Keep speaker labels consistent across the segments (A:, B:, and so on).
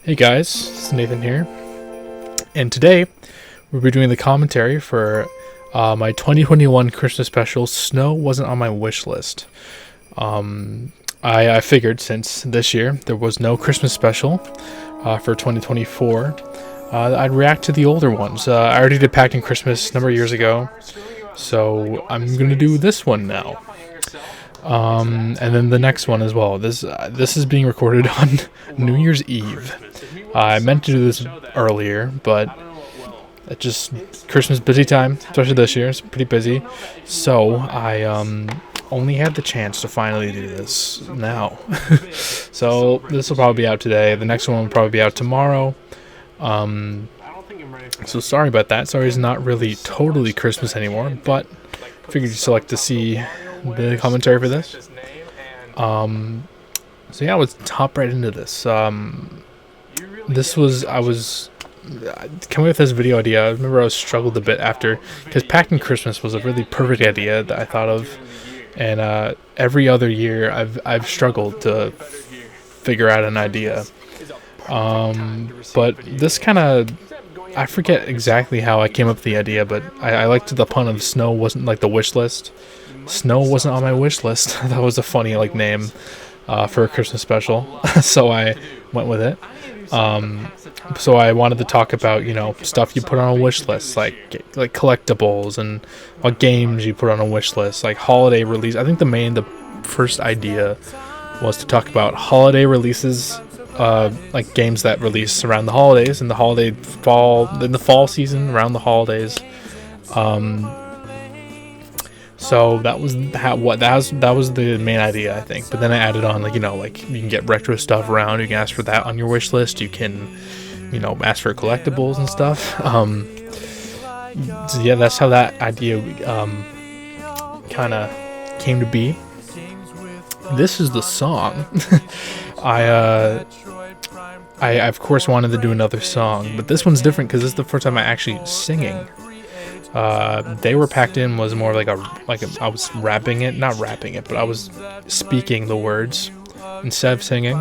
A: Hey guys, it's Nathan here, and today we'll be doing the commentary for my 2021 Christmas special. Snow wasn't on my wish list. I figured since this year there was no Christmas special for 2024, I'd react to the older ones. I already did Packed in Christmas a number of years ago, so I'm gonna do this one now. And then the next one as well. This is being recorded on New Year's Eve. I meant to do this earlier, but it just Christmas busy time, especially this year. It's pretty busy, so I only had the chance to finally do this now. So this will probably be out today. The next one will probably be out tomorrow. So sorry about that. Sorry, it's not really totally Christmas anymore, but figured you'd still like to see the commentary for this. So yeah, let's hop right into this. I was coming with this video idea. I remember I struggled a bit after, because Packed in Christmas was a really perfect idea that I thought of, and every other year I've struggled to figure out an idea. But this kind of, I forget exactly how I came up with the idea, but I liked the pun of snow wasn't like the wish list. Snow wasn't on my wish list. That was a funny name for a Christmas special, so I went with it. So I wanted to talk about stuff you put on a wish list, like collectibles, and what games you put on a wish list, like holiday release. I think the first idea was to talk about holiday releases, like games that release around the holidays, in the fall season around the holidays. So that was the main idea, I think. But then I added on you can get retro stuff around. You can ask for that on your wish list. You can, ask for collectibles and stuff. So yeah, that's how that idea kind of came to be. This is the song. I of course wanted to do another song, but this one's different because this is the first time I actually singing. They Were Packed In was more I was rapping it, not rapping it, but I was speaking the words instead of singing.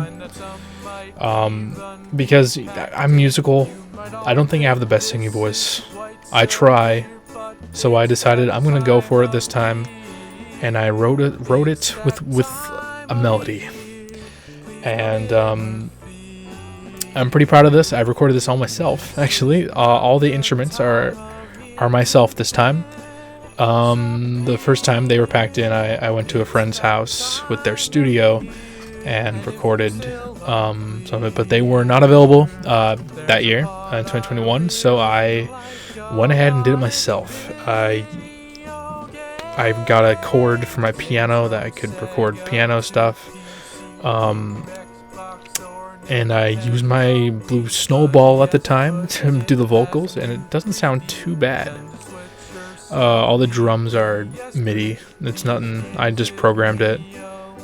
A: Because I'm musical. I don't think I have the best singing voice. I try, so I decided I'm gonna go for it this time, and I wrote it with a melody, and I'm pretty proud of this. I've recorded this all myself, actually. All the instruments are myself this time. The first time They Were Packed In, I went to a friend's house with their studio and recorded some of it, but they were not available that year, in 2021, so I went ahead and did it myself. I got a cord for my piano that I could record piano stuff, and I used my Blue Snowball at the time to do the vocals, and it doesn't sound too bad. All the drums are MIDI. It's nothing. I just programmed it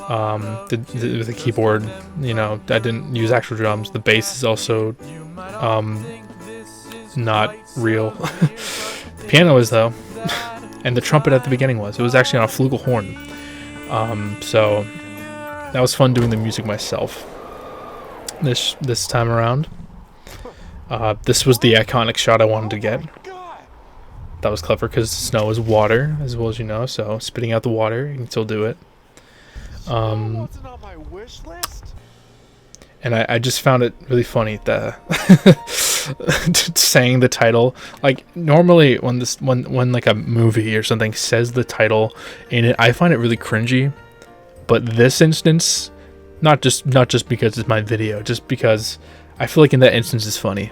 A: with a keyboard. I didn't use actual drums. The bass is also not real. The piano is, though, and the trumpet at the beginning was. It was actually on a flugelhorn. So that was fun doing the music myself. This time around, this was the iconic shot I wanted to get. That was clever because snow is water, as well as so spitting out the water, you can still do it. And I just found it really funny that saying the title. Normally when a movie or something says the title in it, I find it really cringy. But this instance, not just because it's my video, just because I feel in that instance it's funny.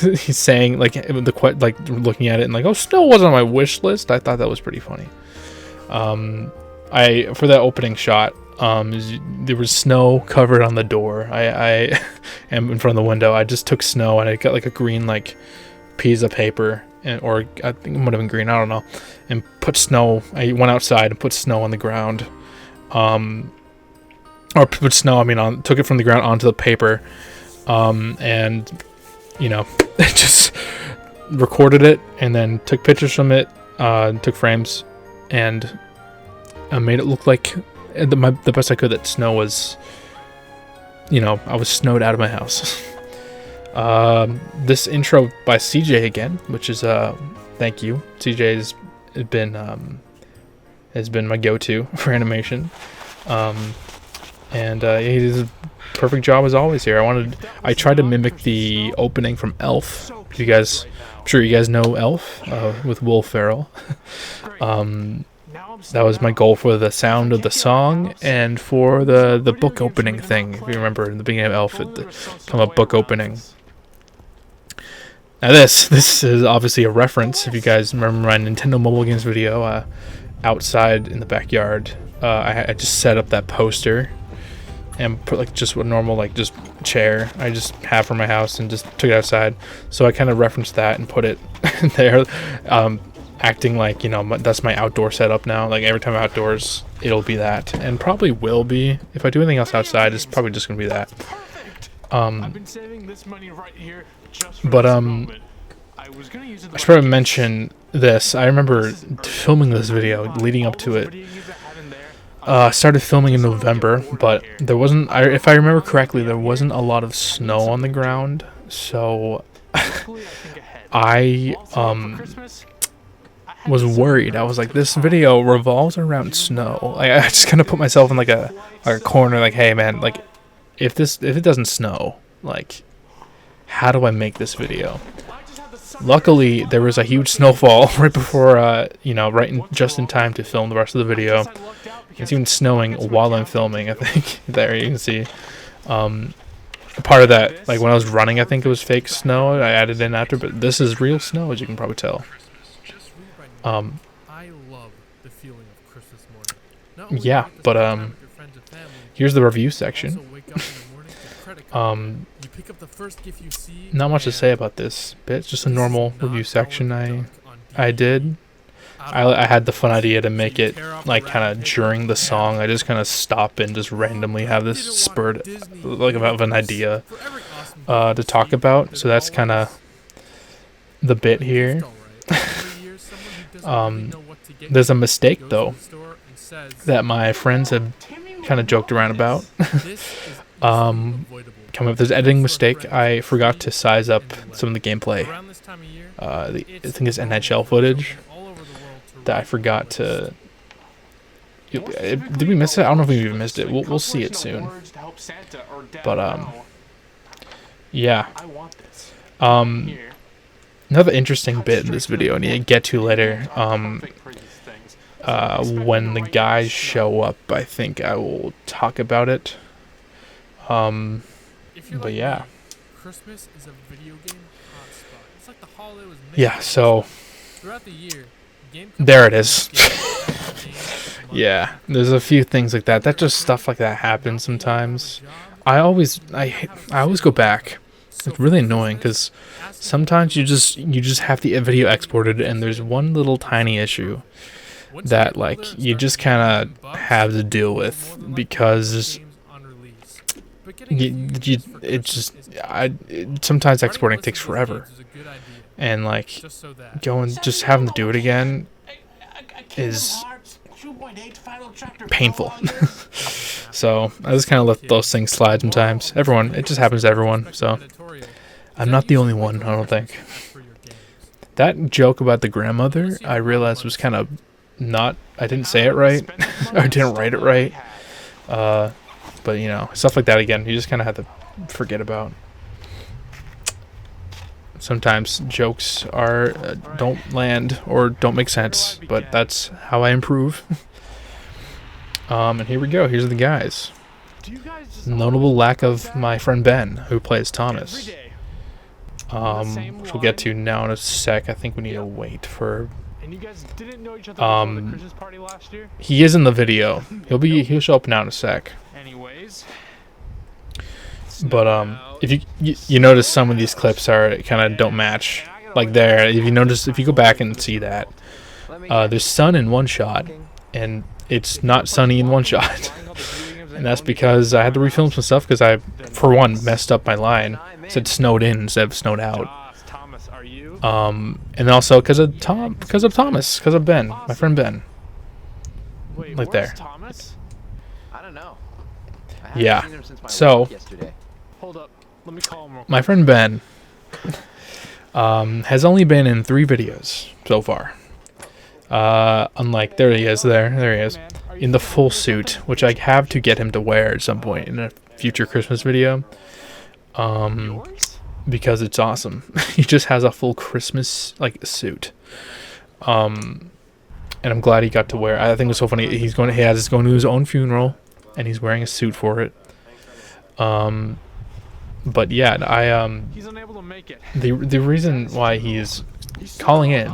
A: He's saying looking at it and oh, snow wasn't on my wish list. I thought that was pretty funny. For that opening shot, there was snow covered on the door. I am in front of the window. I just took snow and I got a green piece of paper, or I think it might have been green, I don't know, and put snow. I went outside and put snow on the ground. Or put snow, took it from the ground onto the paper, and just recorded it, and then took pictures from it, took frames, and I made it look like the best I could that snow was you know, I was snowed out of my house. This intro by CJ again, which is thank you. CJ has been my go-to for animation, and he did a perfect job as always here. I tried to mimic the opening from Elf. I'm sure you guys know Elf with Will Ferrell. That was my goal for the sound of the song and for the book opening thing. If you remember in the beginning of Elf, it come up book opening. Now this is obviously a reference. If you guys remember my Nintendo Mobile Games video, outside in the backyard, I just set up that poster and put like just a normal like just chair I just have for my house and just took it outside. So I kind of referenced that and put it there, acting like, you know, that's my outdoor setup now. Like every time I'm outdoors, it'll be that, and probably will be if I do anything else outside. It's probably just gonna be that. I've been saving this money right here just for this moment. I should probably mention this. I remember filming this video leading up to it. I started filming in November, but there wasn't, if I remember correctly, there wasn't a lot of snow on the ground, so I was worried. I was like, this video revolves around snow. Like, I just kind of put myself in like a corner, like, hey man, like if it doesn't snow, like how do I make this video? Luckily, there was a huge snowfall right before, you know, just in time to film the rest of the video. It's even snowing while I'm filming, I think. There you can see. Part of that, like when I was running, I think it was fake snow. I added in after, but this is real snow, as you can probably tell.
B: I love the feeling of Christmas morning.
A: Yeah, but here's the review section. Not much to say about this bit. It's just a normal review section I did. I had the fun idea to make it like kind of during the song. I just kind of stop and just randomly have this spurt like of an idea to talk about. So that's kind of the bit here. There's a mistake though that my friends have kind of joked around about. Coming up, there's an editing mistake. I forgot to size up some of the gameplay. I think it's NHL footage that I forgot to. Did we miss it? I don't know if we even missed it. We'll see it soon. But yeah. Another interesting bit in this video I need to get to later. When the guys show up, I think I will talk about it. But yeah. Christmas is a video game hotspot. It's like the holiday was made. Yeah, so throughout the year, there it is. Yeah, there's a few things like that. That just stuff like that happens sometimes. I always go back. It's really annoying because sometimes you just have the video exported and there's one little tiny issue that like you just kind of have to deal with because sometimes exporting takes forever, and like just having to do it again is painful. So I just kind of let those things slide sometimes. It just happens to everyone, so I'm not the only one, I don't think. That joke about the grandmother, I realized was kind of I didn't say it right, or I didn't write it right. But, you know, stuff like that, again, you just kind of have to forget about. Sometimes jokes don't land or don't make sense, but that's how I improve. And here we go. Here's the guys. Notable lack of my friend Ben, who plays Thomas. Which we'll get to now in a sec. I think we need to wait for... And you guys didn't know each other before the Christmas party last year? He is in the video. He'll show up now in a sec. Anyways. But if you notice some of these clips are kind of don't match. Like there, if you go back and see that, there's sun in one shot, and it's not sunny in one shot. And that's because I had to refilm some stuff because I, for one, messed up my line. It said snowed in instead of snowed out. And also because of Ben, my friend Ben. Right there. Yeah. So,
B: Hold up. Let me call him real quick.
A: my friend Ben has only been in 3 videos so far. Unlike, there he is, there he is, in the full suit, which I have to get him to wear at some point in a future Christmas video. Because it's awesome. He just has a full Christmas suit. And I'm glad he got to wear. I think it was so funny. He has going to his own funeral, and he's wearing a suit for it. But yeah,
B: He's unable to make it.
A: the reason why he's calling in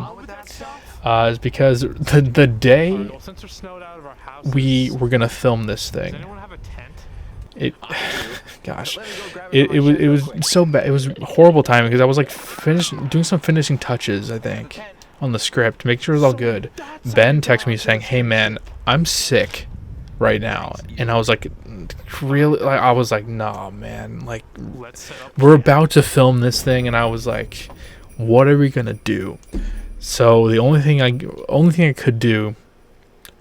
A: is because the day
B: Well, since we're snowed out of our house,
A: we were gonna film this
B: does
A: thing,
B: anyone have a tent?
A: gosh, it was so bad. It was horrible timing because I was like doing some finishing touches, I think, on the script, make sure it was all good. Ben texted me saying, "Hey man, I'm sick right now," and I was like, really? Like, I was like, "Nah, man. Like,
B: Let's set up.
A: we're about to film this thing," and I was like, "What are we gonna do?" So the only thing I could do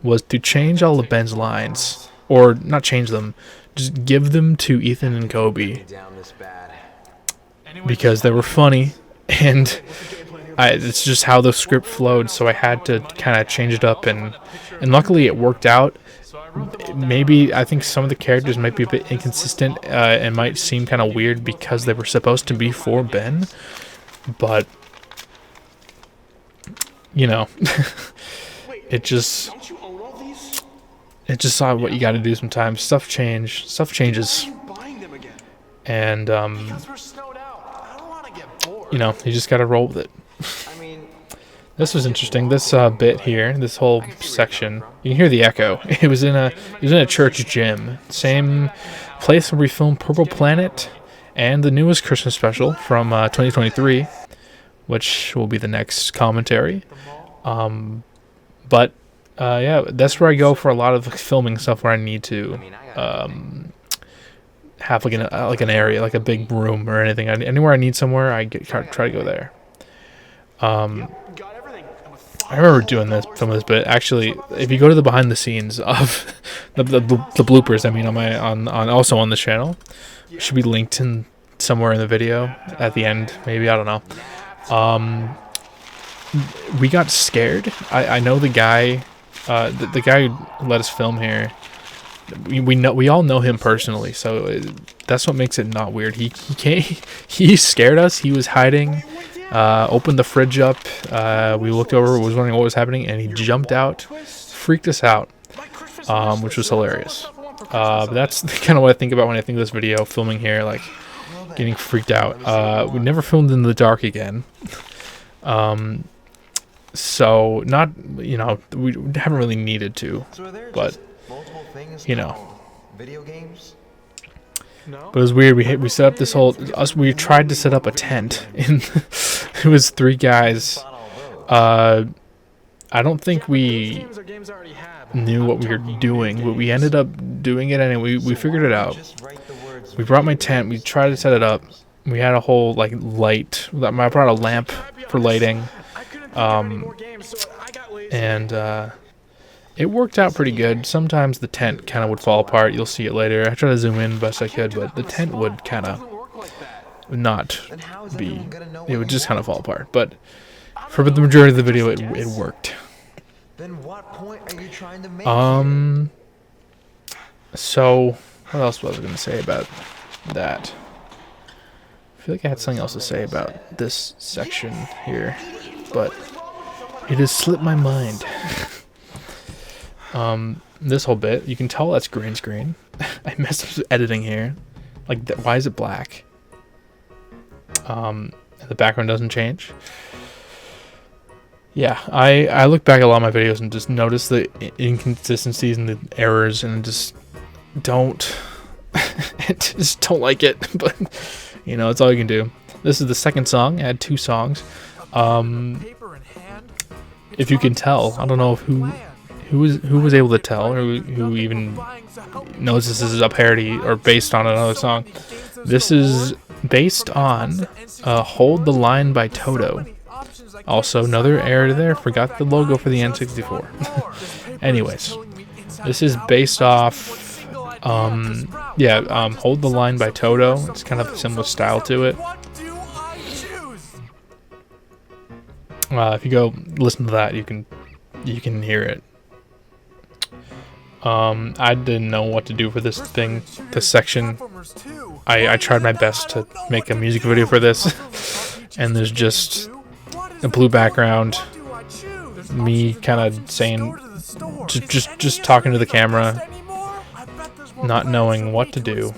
A: was to change all of Ben's lines, or not change them, just give them to Ethan and Kobe because they were funny, and it's just how the script flowed. So I had to kind of change it up, and luckily it worked out. Maybe I think some of the characters might be a bit inconsistent and might seem kind of weird because they were supposed to be for Ben, but you know, it just saw what you got to do sometimes. Stuff changes, and you know, you just got to roll with it. This was interesting. This bit here, this whole section, you can hear the echo. It was in a church gym, same place where we filmed Purple Planet and the newest Christmas special from 2023, which will be the next commentary. But yeah, that's where I go for a lot of filming stuff where I need to have like an area, like a big room or anything. Anywhere I need somewhere, I try to go there. I remember doing some of this bit. Actually, if you go to the behind the scenes of the bloopers, I mean, also on this channel, it should be linked in somewhere in the video at the end, maybe, I don't know. We got scared. I know the guy, the guy who let us film here. We all know him personally, so that's what makes it not weird. He scared us. He was hiding. Opened the fridge up. We looked over, was wondering what was happening, and he jumped out, freaked us out, which was hilarious. But that's kind of what I think about when I think of this video, filming here, like getting freaked out. We never filmed in the dark again. So not, you know, we haven't really needed to, but you know.
C: Video games?
A: But it was weird. We set up this whole. We tried to set up a tent. It was 3 guys. I don't think we knew what we were doing, but we ended up doing it anyway. We figured it out. We brought my tent. We tried to set it up. We had a whole like light. I brought a lamp for lighting. And it worked out pretty good. Sometimes the tent kind of would fall apart. You'll see it later. I tried to zoom in best I could, but the tent would kind of not be. It would just kind of fall apart. But for the majority of the video, it worked.
C: Then what point are you trying to make?
A: So what else was I going to say about that? I feel like I had something else to say about this section here, but it has slipped my mind. This whole bit, you can tell that's green screen. I messed up with editing here. Like, why is it black? The background doesn't change. Yeah, I look back at a lot of my videos and just notice the inconsistencies and the errors, and just don't like it. But you know, it's all you can do. This is the second song. I had 2 songs. If you can tell, I don't know who was able to tell, or who even knows this is a parody or based on another song. This is based on Hold the Line by Toto. Also, another error there, forgot the logo for the N64. Anyways, this is based off Hold the Line by Toto. It's kind of a similar style to it. If you go listen to that, you can hear it. I didn't know what to do for this section. I tried my best to make a music video for this, and there's just a blue background, me kind of saying, just talking to the camera, not knowing what to do.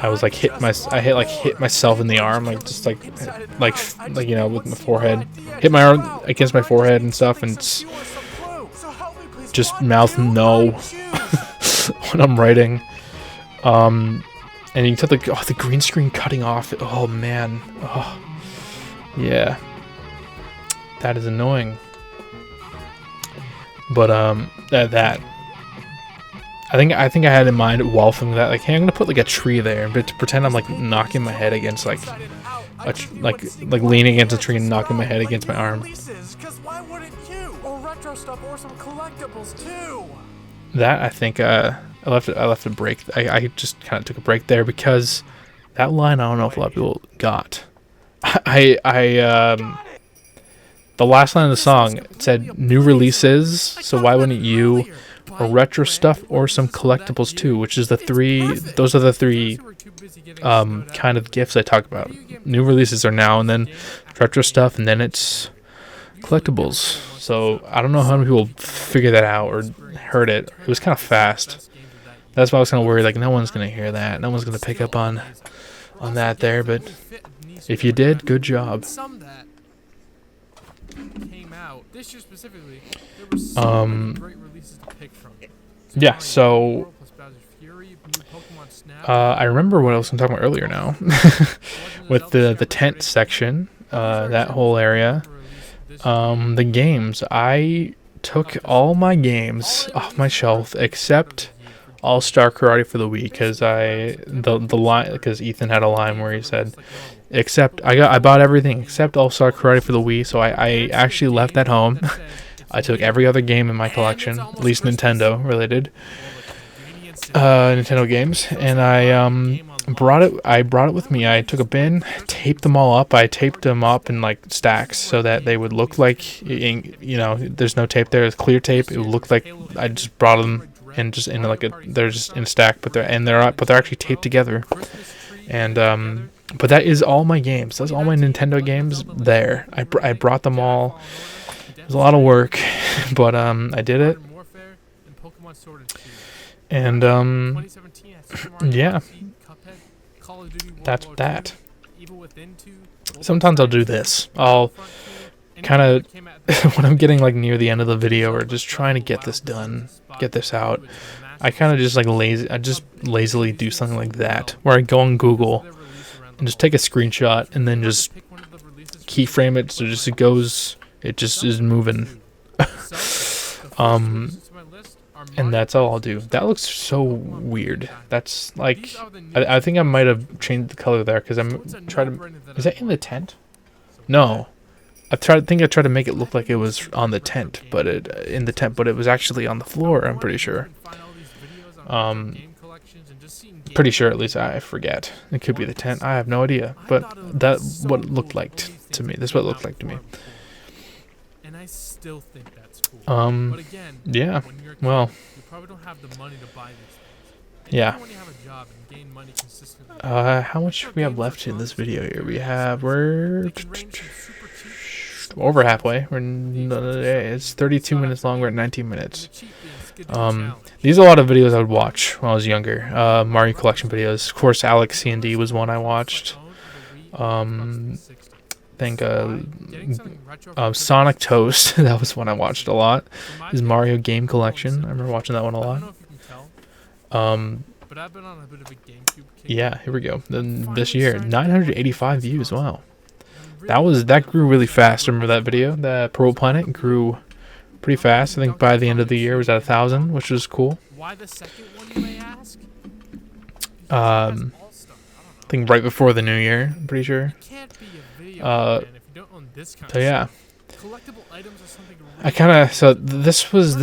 A: I was like hit myself in the arm, like you know, with my forehead, hit my arm against my forehead and stuff, and just mouth no when I'm writing. And you can tell the green screen cutting off. Oh man, oh yeah, that is annoying. But that. I think I had in mind while filming that, like, hey, I'm gonna put like a tree there, but to pretend I'm like knocking my head against like leaning against a tree and knocking my head against my arm. That I think I left a break. I just kind of took a break there because that line I don't know if a lot of people got. The last line of the song said new releases, so why wouldn't you? Or retro stuff, or some collectibles too, which is those are the three kind of gifts I talk about. New releases are now, and then retro stuff, and then it's collectibles. So I don't know how many people figured that out or heard it. It was kind of fast. That's why I was kind of worried, like, no one's gonna hear that, no one's gonna pick up on that there. But if you did, good job. Yeah, so I remember what I was talking about earlier now with the tent section, that whole area. The games, I took all my games off my shelf except All-Star Karate for the Wii, because Ethan had a line where he said, I bought everything except All-Star Karate for the Wii, so I actually left that home. I took every other game in my collection, at least Nintendo related, Nintendo games, and I brought it with me. I took a bin, taped them all up. I taped them up in like stacks so that they would look like, you know, there's no tape there. It's clear tape. It would look like I just brought them and just in like they're just in a stack, but they're actually taped together. And but that is all my games. That's all my Nintendo games there. I brought them all. It was a lot of work, but I did it. And yeah, that's that. Sometimes I'll do this. I'll kind of when I'm getting like near the end of the video or just trying to get this done, get this out, I kind of just like lazily do something like that, where I go on Google and just take a screenshot and then just keyframe it so it just is moving. And that's all I'll do. That looks so weird. That's like, I think I might have changed the color there because I'm trying to. Is that in the tent? No, I tried to make it look like it was on the tent, but it was actually on the floor. I'm pretty sure. Pretty sure, at least. I forget. It could be the tent. I have no idea. But that's what it looked like to me. That's what it looked like to me.
D: And I still think that's cool.
A: But again, yeah. Well,
D: you probably don't have the money to buy these things.
A: Yeah.
D: When you have a job and gain money consistently.
A: How much we have left in this video here? We're over halfway. It's 32 minutes long. We're at 19 minutes. These are a lot of videos I would watch when I was younger. Mario collection videos. Of course, Alex C&D was one I watched. I think Sonic Toast, that was one I watched a lot. His Mario game collection, I remember watching that one a lot. Yeah, here we go. Then this year, 985 views. Wow, that grew really fast. Remember that video? The Purple Planet grew pretty fast. I think by the end of the year it was at 1,000, which was cool.
D: Why the second one, you may ask?
A: I think right before the new year. I'm pretty sure. So yeah, this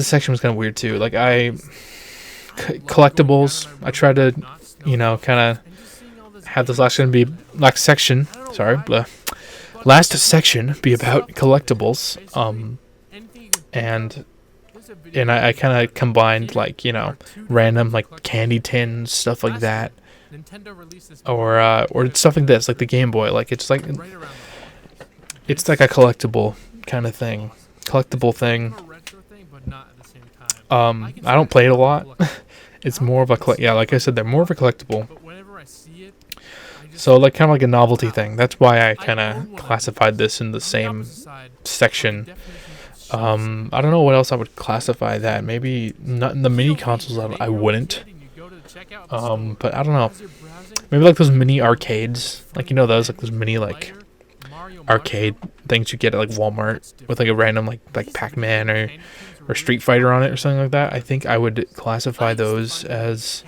A: section was kind of weird too. Like I collectibles. I try to, you know, kind of have this last section. Sorry, blah. Last section be about collectibles. And I kind of combined, like, you know, random like candy tins, stuff like that, or stuff like this, like the Game Boy. Like it's like a collectible kind of thing, I don't play it a lot. It's more of a like I said, they're more of a collectible. So like kind of like a novelty thing. That's why I kind of classified this in the same section. I don't know what else I would classify that. Maybe not in the mini consoles. I wouldn't. But I don't know. Maybe like those mini arcades, like, you know, those like those mini like arcade things you get at like Walmart with like a random like Pac-Man or Street Fighter on it or something like that. I think I would classify those as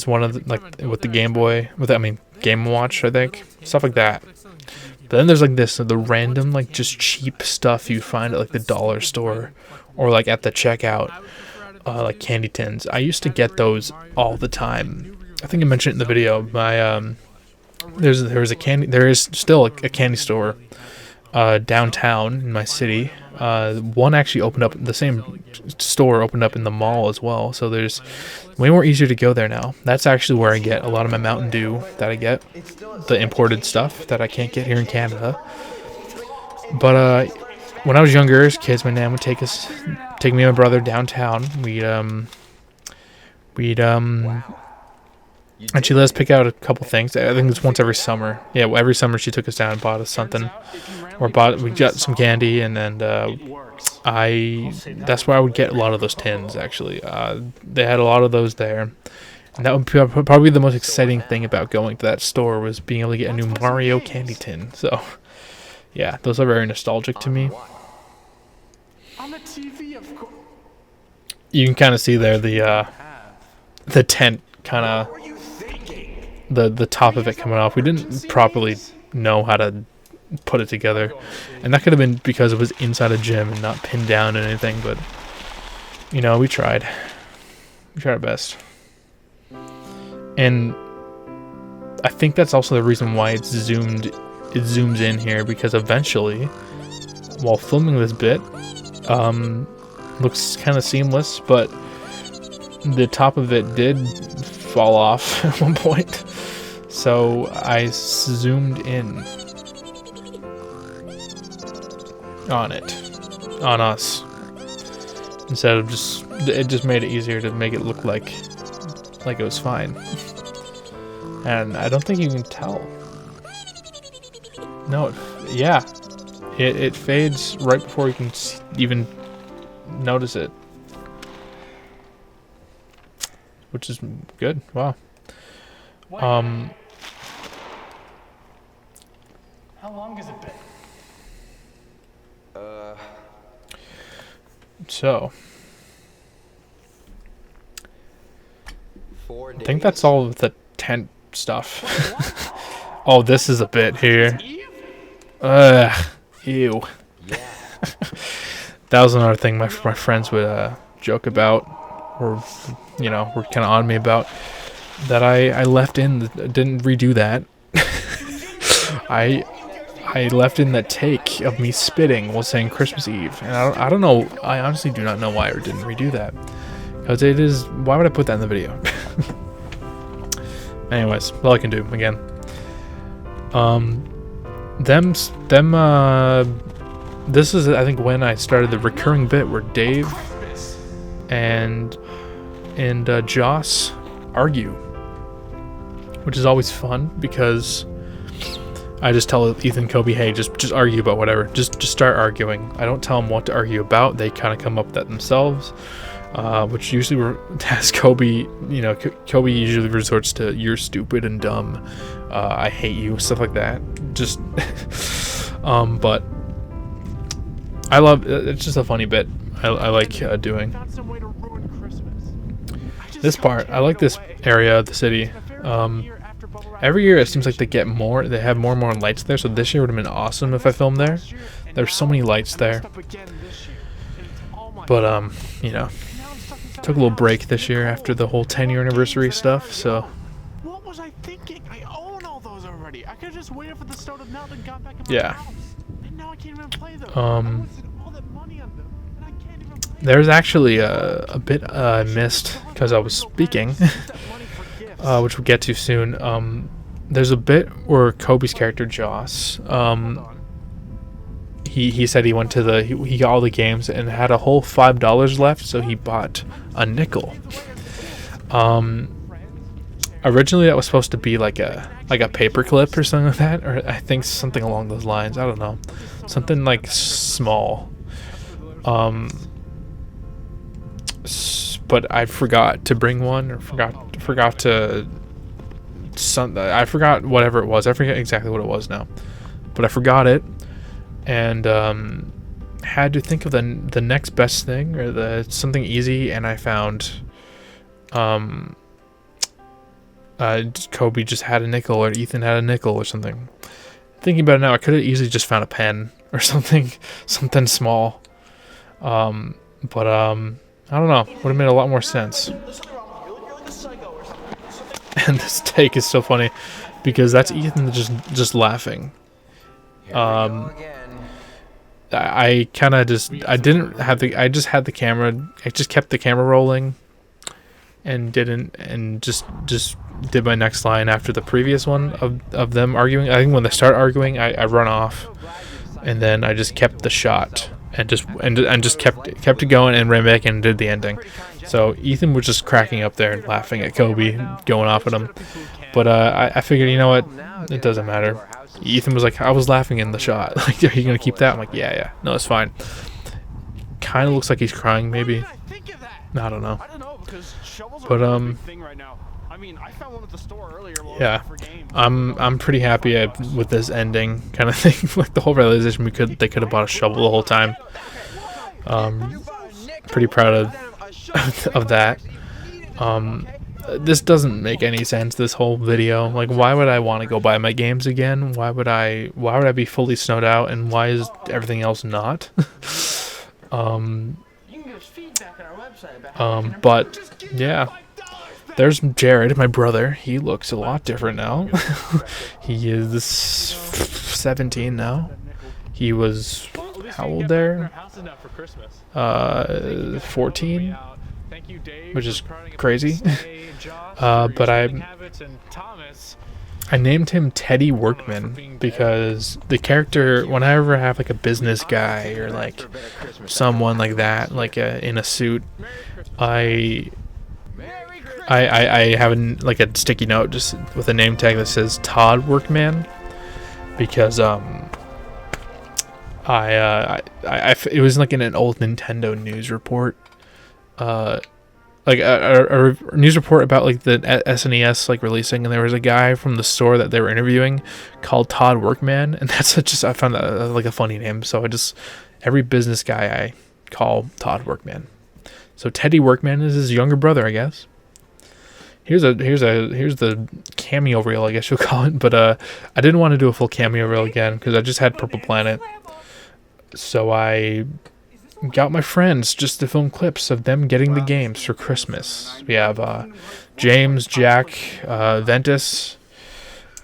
A: one of the, like, with the Game Boy, Game Watch, I think, stuff like that. But then there's like the random like just cheap stuff you find at like the dollar store or like at the checkout, like candy tins. I used to get those all the time. I think I mentioned it in the video. There is still a candy store downtown in my city. One actually opened up, the same store opened up in the mall as well, so there's way more easier to go there now. That's actually where I get a lot of my Mountain Dew that I get, the imported stuff that I can't get here in Canada. But when I was younger, as kids, my nan would take me and my brother downtown. And she let us pick out a couple things. I think it's once every summer. Yeah, every summer she took us down and bought us something. We got some candy, and then that's where I would get a lot of those tins, actually. They had a lot of those there. And that would be probably the most exciting thing about going to that store, was being able to get a new Mario candy tin. So, yeah, those are very nostalgic to me. You can kind of see there the tent kind of, the top of it coming off. We didn't properly know how to put it together, and that could have been because it was inside a gym and not pinned down and anything, but, you know, we tried our best. And I think that's also the reason why it zooms in here, because eventually, while filming this bit, looks kind of seamless, but the top of it did fall off at one point, so I zoomed in on us, instead of it just made it easier to make it look like it was fine. And I don't think you can tell. No, it fades right before you can even notice it, which is good. Wow. How long has it been? So, I think that's all of the tent stuff. Oh, this is a bit here. Ew. That was another thing my friends would joke about, or, you know, were kind of on me about, that I left in, didn't redo that. I left in that take of me spitting while saying Christmas Eve, and I don't know, I honestly do not know why I didn't redo that, because it is, why would I put that in the video? Anyways, all I can do, again. This is, I think, when I started the recurring bit where Dave and Joss argue, which is always fun, because I just tell Ethan, Kobe, hey, just argue about whatever. Just start arguing. I don't tell them what to argue about. They kind of come up with that themselves, which usually has Kobe. You know, Kobe usually resorts to "you're stupid and dumb," "I hate you," stuff like that. Just, but I love. It's just a funny bit. I like doing this part. I like this area of the city. Every year it seems like they have more and more lights there, so this year would have been awesome if I filmed there. There's so many lights there. But, you know, Took a little break this year after the whole 10-year anniversary stuff. So
B: What was I thinking? I own all those already. I could have just waited for the snow to melt and got back in my
A: Yeah.
B: house. And now I can't even play them.
A: Um,
B: I wasted all that money on them, and I can't even play
A: there's actually a bit I missed because I was speaking,
B: that money for gifts.
A: which we'll get to soon. There's a bit where Kobe's character Joss, he said he went to he got all the games and had a whole $5 left, so he bought a nickel. Originally that was supposed to be like a paperclip or something like that, or I think something along those lines. I don't know, something like small. But I forgot to bring one, or forgot to. I forgot whatever it was. I forget exactly what it was now, but I forgot it, and had to think of the next best thing, or something easy, and I found Kobe just had a nickel, or Ethan had a nickel, or something. Thinking about it now, I could have easily just found a pen or something small, but I don't know. Would have made a lot more sense. And this take is so funny because that's Ethan just laughing. I kind of just I just had the camera. I just kept the camera rolling, and just did my next line after the previous one of them arguing. I think when they start arguing, I run off, and then I just kept the shot and just kept it going and ran back and did the ending. So Ethan was just cracking up there and laughing at Kobe going off at him. But I figured, you know what, it doesn't matter. Ethan was like, I was laughing in the shot. Like, are you gonna keep that? I'm like, yeah, no, it's fine. Kind of looks like he's crying, maybe. I don't know. But yeah, I'm pretty happy with this ending kind of thing. Like the whole realization they could have bought a shovel the whole time. Pretty proud of that. This doesn't make any sense, this whole video. Like, why would I want to go buy my games again? Why would I be fully snowed out, and why is everything else not? But yeah, there's Jared, my brother. He looks a lot different now. He is 17 now. He was how old there? 14, which is crazy. But I named him Teddy Workman because the character, whenever I have like a business guy or like someone like that, like in a suit, I have like a sticky note just with a name tag that says Todd Workman, because it was like in an old Nintendo news report, like a news report about like the SNES like releasing, and there was a guy from the store that they were interviewing called Todd Workman, and that's just, I found that like a funny name, so every business guy I call Todd Workman. So Teddy Workman is his younger brother, I guess. Here's the cameo reel, I guess you'll call it, but I didn't want to do a full cameo reel again because I just had Purple Planet, so I got my friends just to film clips of them getting the games for Christmas. We have James, Jack, Ventus,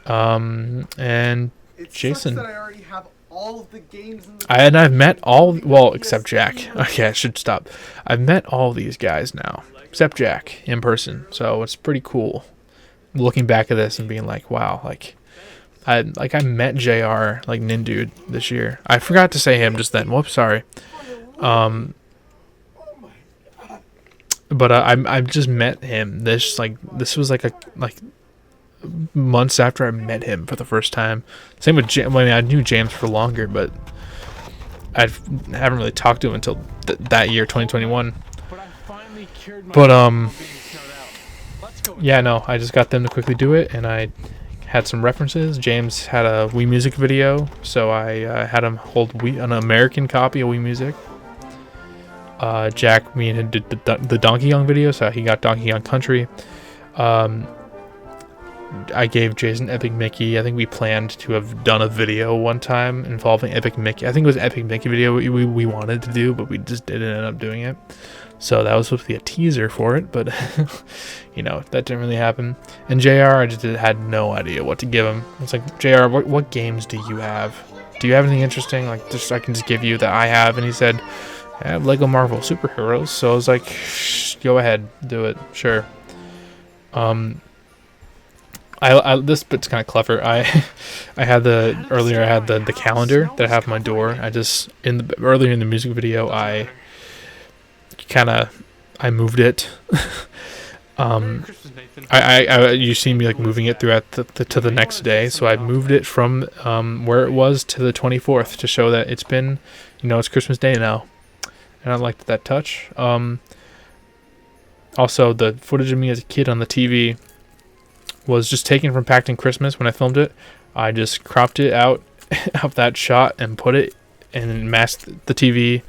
A: and Jason. I've met all, well, except Jack. Okay, I should stop. I've met all these guys now, except Jack, in person. So it's pretty cool looking back at this and being like, wow, I met JR, like Nindude, this year. I forgot to say him just then. Whoops, sorry. But I just met him. This was like months after I met him for the first time. Same with James. I mean, I knew James for longer, but I haven't really talked to him until that year, 2021. But yeah, no, I just got them to quickly do it, and I had some references. James had a Wii Music video, so I had him hold an American copy of Wii Music. Jack, me and him did the Donkey Kong video, so he got Donkey Kong Country. I gave Jason Epic Mickey. I think we planned to have done a video one time involving Epic Mickey. I think it was Epic Mickey video we wanted to do, but we just didn't end up doing it. So that was supposed to be a teaser for it, but you know, that didn't really happen. And JR, I just had no idea what to give him. It's like, JR, what games do you have? Do you have anything interesting? Like, just I can just give you that I have. And he said, I have Lego Marvel Superheroes. So I was like, go ahead, do it, sure. This bit's kind of clever. I had earlier I had the calendar that I have on my door. I just earlier in the music video I moved it. You see me like moving it throughout to the next day, so I moved it from where it was to the 24th to show that it's been, you know, it's Christmas Day now, and I liked that touch. Also, the footage of me as a kid on the TV was just taken from Packed in Christmas when I filmed it. I just cropped it out of that shot and put it and masked the TV,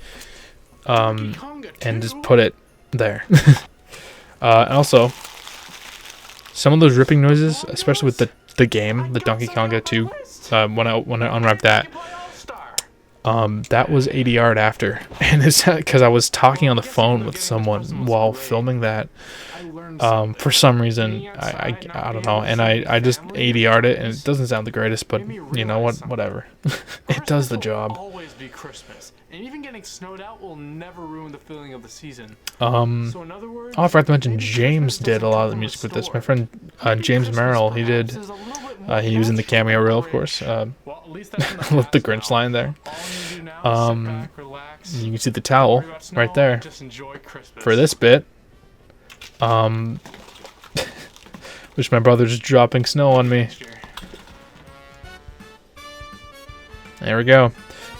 A: and just put it there. And also, some of those ripping noises, especially with the game, the Donkey Konga 2, when I unwrapped that, that was ADR'd after, and it's because I was talking on the phone with someone while filming that. For some reason, I don't know, and I just ADR'd it, and it doesn't sound the greatest, but you know what, whatever. It does the job.
B: Always be Christmas, and even getting snowed out will never ruin the feeling of the season.
A: So in other words, I forgot to mention James did a lot of the music with this. My friend James Merrill, he did. He was in the cameo reel, of course. With the Grinch line there. You can see the towel right there for this bit. Which my brother's dropping snow on me. There we go.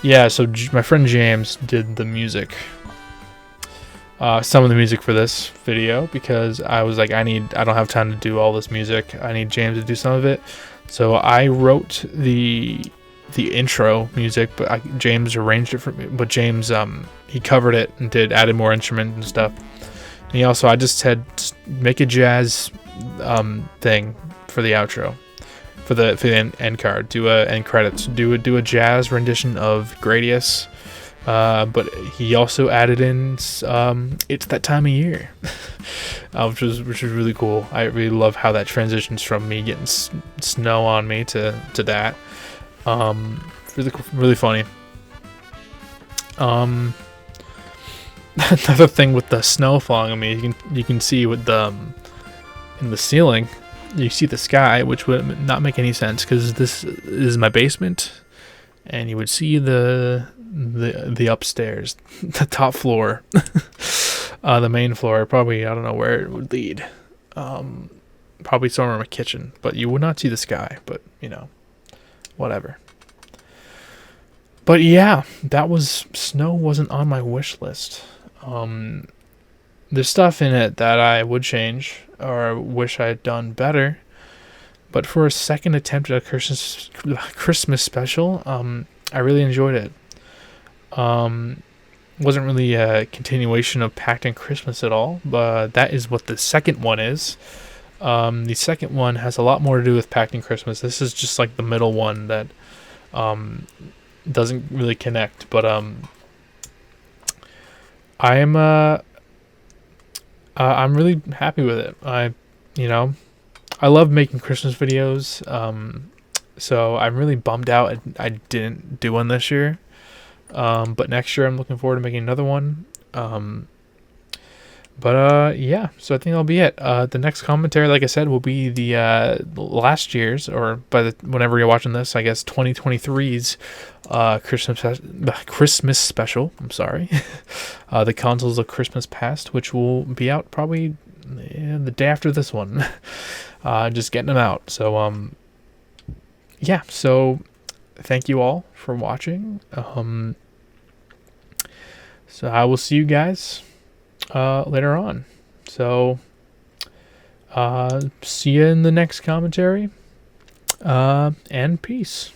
A: Yeah, so my friend James did the music. Some of the music for this video, because I was like, I don't have time to do all this music. I need James to do some of it. So I wrote the intro music, but James arranged it for me. But James, he covered it and added more instruments and stuff. And he also, I just said, make a jazz thing for the outro, for the end card. Do a end credits. Do a jazz rendition of Gradius. But he also added in "It's That Time of Year," which was really cool. I really love how that transitions from me getting snow on me to that. Really funny. Another thing with the snow falling on me, you can see with in the ceiling, you see the sky, which would not make any sense because this is my basement, and you would see the upstairs, the top floor, the main floor. Probably, I don't know where it would lead. Probably somewhere in my kitchen, but you would not see the sky. But you know, whatever. But yeah, snow wasn't on my wish list. There's stuff in it that I would change or wish I had done better. But for a second attempt at a Christmas special, I really enjoyed it. Wasn't really a continuation of Packed in Christmas at all, but that is what the second one is. The second one has a lot more to do with Packed in Christmas. This is just like the middle one that doesn't really connect, but I'm really happy with it. I love making Christmas videos. So I'm really bummed out I didn't do one this year. But next year I'm looking forward to making another one. Yeah, so I think that'll be it. The next commentary, like I said, will be the last year's, or whenever you're watching this, I guess 2023's Christmas special. I'm sorry, the Consoles of Christmas Past, which will be out probably the day after this one. Just getting them out. So yeah. So thank you all for watching. So I will see you guys later on. So see you in the next commentary, and peace.